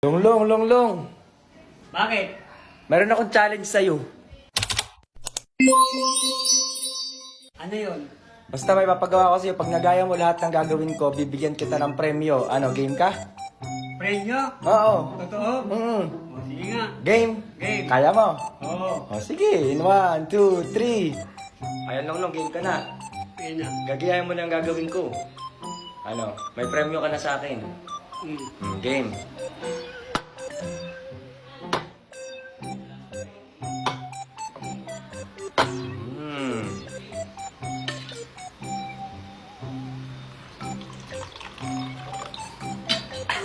Long. Bakit? Meron akong challenge sa'yo. Ano yun? Basta may papagawa ko sa'yo. Pag nagaya mo lahat ng gagawin ko, bibigyan kita ng premyo. Ano, game ka? Premyo? Oo. Totoo? Mm. O, sige nga. Game? Game. Kaya mo? Oo. O sige, in 1, 2, 3. Ayan Long, game ka na. Sige na. Gagayahin mo na ang gagawin ko. Ano, may premyo ka na sa akin. Game.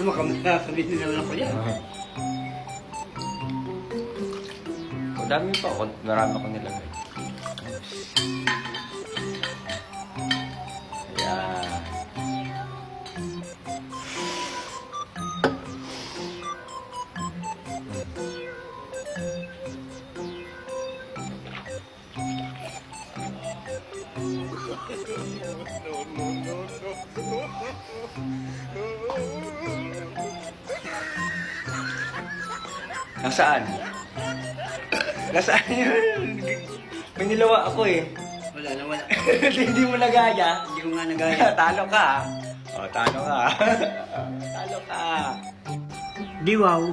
Ano makamala? Sabihin naman ako yan. O dami pa ako. Marami ako nilagay. Ayan. Nasaan? Nasaan yun? May nilawa ako eh. Wala na, wala. Hindi mo nagaya. Hindi ko nga nagaya. Talo ka. O, talo ka. Talo ka. Di wow.